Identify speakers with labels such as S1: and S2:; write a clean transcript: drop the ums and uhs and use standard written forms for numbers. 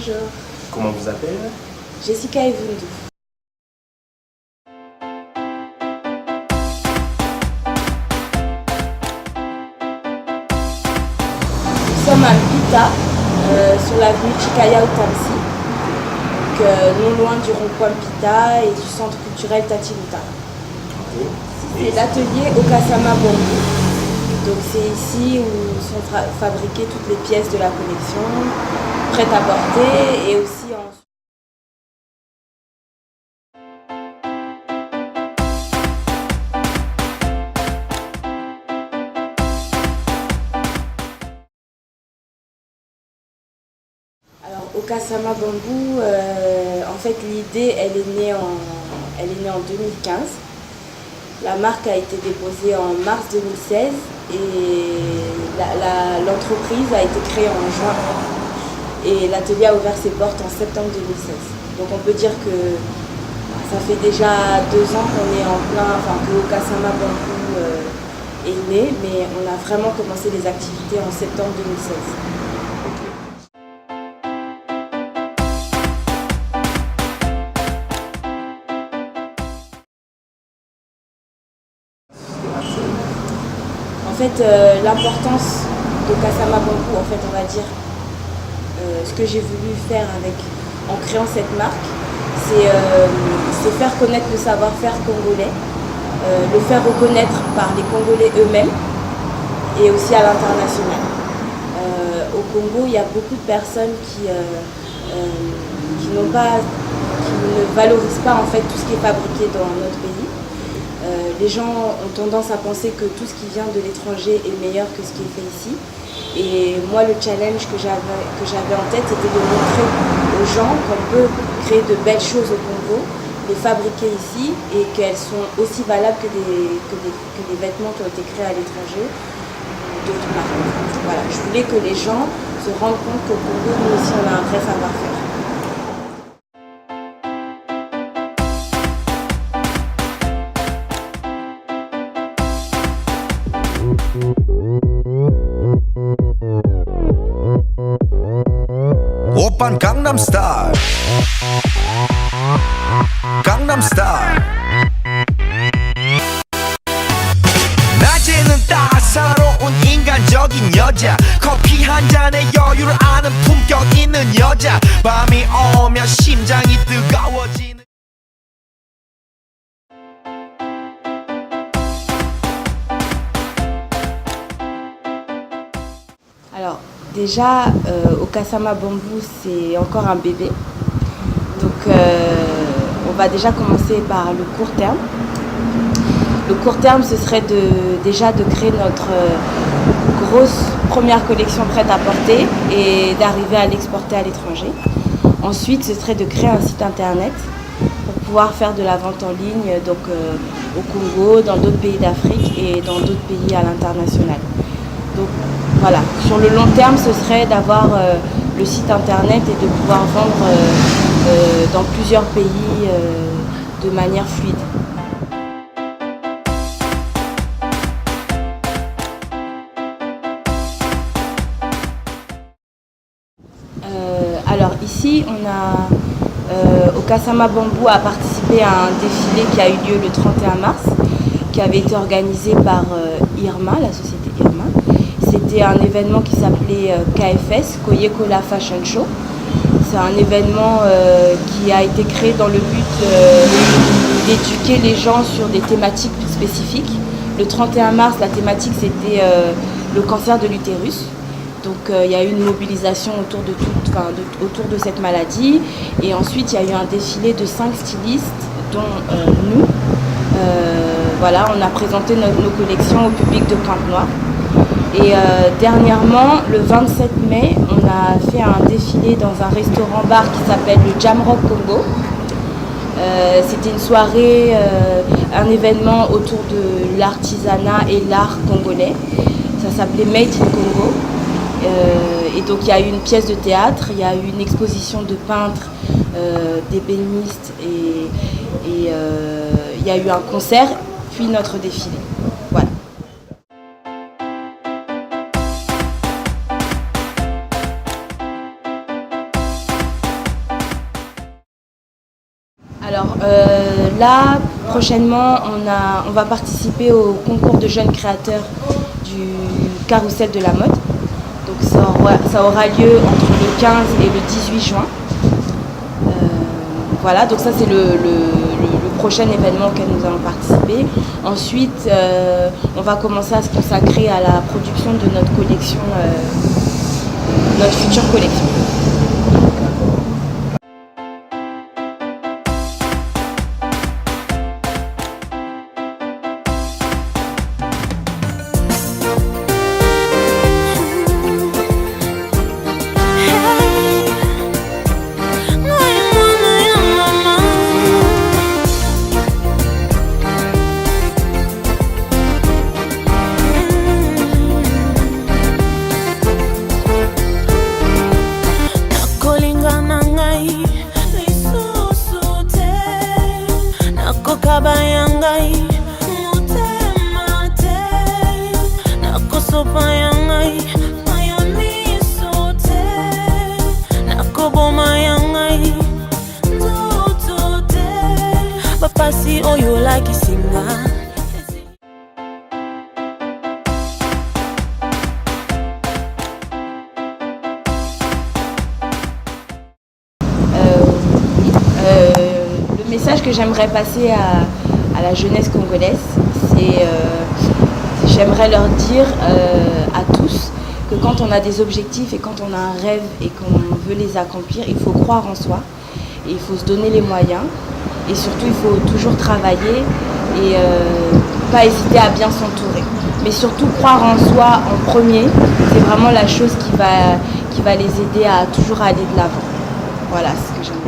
S1: Bonjour.
S2: Comment vous appelez?
S1: Jessica Evundu. Nous sommes à Mpita, sur l'avenue Chikaya Utamsi, non loin du rond-point Mpita et du centre culturel Tatiruta. C'est l'atelier Okasama Bamboo. Donc c'est ici où sont fabriquées toutes les pièces de la collection, prêtes à porter et aussi en... Alors Okasama Bamboo, en fait l'idée elle est née en 2015. La marque a été déposée en mars 2016 et l'entreprise a été créée en juin et l'atelier a ouvert ses portes en septembre 2016. Donc on peut dire que ça fait déjà 2 ans qu'on est en plein, que Okasama Bamboo est né, mais on a vraiment commencé les activités en septembre 2016. En fait, l'importance d'Okasama Bamboo, en fait, on va dire, ce que j'ai voulu faire en créant cette marque, c'est faire connaître le savoir-faire congolais, le faire reconnaître par les Congolais eux-mêmes et aussi à l'international. Au Congo, il y a beaucoup de personnes qui ne valorisent pas en fait tout ce qui est fabriqué dans notre pays. Les gens ont tendance à penser que tout ce qui vient de l'étranger est meilleur que ce qui est fait ici. Et moi, le challenge que j'avais en tête, c'était de montrer aux gens qu'on peut créer de belles choses au Congo, les fabriquer ici et qu'elles sont aussi valables que des vêtements qui ont été créés à l'étranger d'autres marques. Voilà, je voulais que les gens se rendent compte qu'au Congo, nous aussi, on a un vrai savoir-faire.
S3: 오빤 강남스타일 강남스타일 낮에는 따사로운 인간적인 여자 커피 한 잔에 여유를 아는 품격 있는 여자 밤이 오면 심장이 뜨거워지는
S1: Alors déjà, Okasama Bamboo c'est encore un bébé, donc on va déjà commencer par le court terme. Le court terme ce serait déjà de créer notre grosse première collection prête à porter et d'arriver à l'exporter à l'étranger. Ensuite ce serait de créer un site internet pour pouvoir faire de la vente en ligne donc, au Congo, dans d'autres pays d'Afrique et dans d'autres pays à l'international. Donc voilà, sur le long terme, ce serait d'avoir le site internet et de pouvoir vendre dans plusieurs pays de manière fluide. Alors ici, Okasama Bamboo a participé à un défilé qui a eu lieu le 31 mars, qui avait été organisé par Irma, la société Irma. C'était un événement qui s'appelait KFS, Koyekola Fashion Show. C'est un événement qui a été créé dans le but d'éduquer les gens sur des thématiques spécifiques. Le 31 mars, la thématique c'était le cancer de l'utérus. Donc il y a eu une mobilisation autour de cette maladie. Et ensuite il y a eu un défilé de 5 stylistes, dont nous. Voilà, on a présenté nos collections au public de Pointe-Noire. Et dernièrement, le 27 mai, on a fait un défilé dans un restaurant-bar qui s'appelle le Jamrock Congo. C'était une soirée, un événement autour de l'artisanat et l'art congolais. Ça s'appelait Made in Congo. Et donc il y a eu une pièce de théâtre, il y a eu une exposition de peintres, d'ébénistes et il y a eu un concert, puis notre défilé. Voilà. Là, prochainement, on va participer au concours de jeunes créateurs du Carrousel de la mode. Donc ça aura lieu entre le 15 et le 18 juin. Voilà, donc ça c'est le prochain événement auquel nous allons participer. Ensuite, on va commencer à se consacrer à la production de notre collection, notre future collection.
S2: Kabayangai mutema te nakosopayangai mayoniso te nakobomayangai ndoto te bapasi oyo lakisinga.
S1: Le message que j'aimerais passer à la jeunesse congolaise, c'est j'aimerais leur dire à tous que quand on a des objectifs et quand on a un rêve et qu'on veut les accomplir, il faut croire en soi et il faut se donner les moyens et surtout il faut toujours travailler et pas hésiter à bien s'entourer. Mais surtout croire en soi en premier, c'est vraiment la chose qui va les aider à toujours aller de l'avant. Voilà ce que j'aimerais.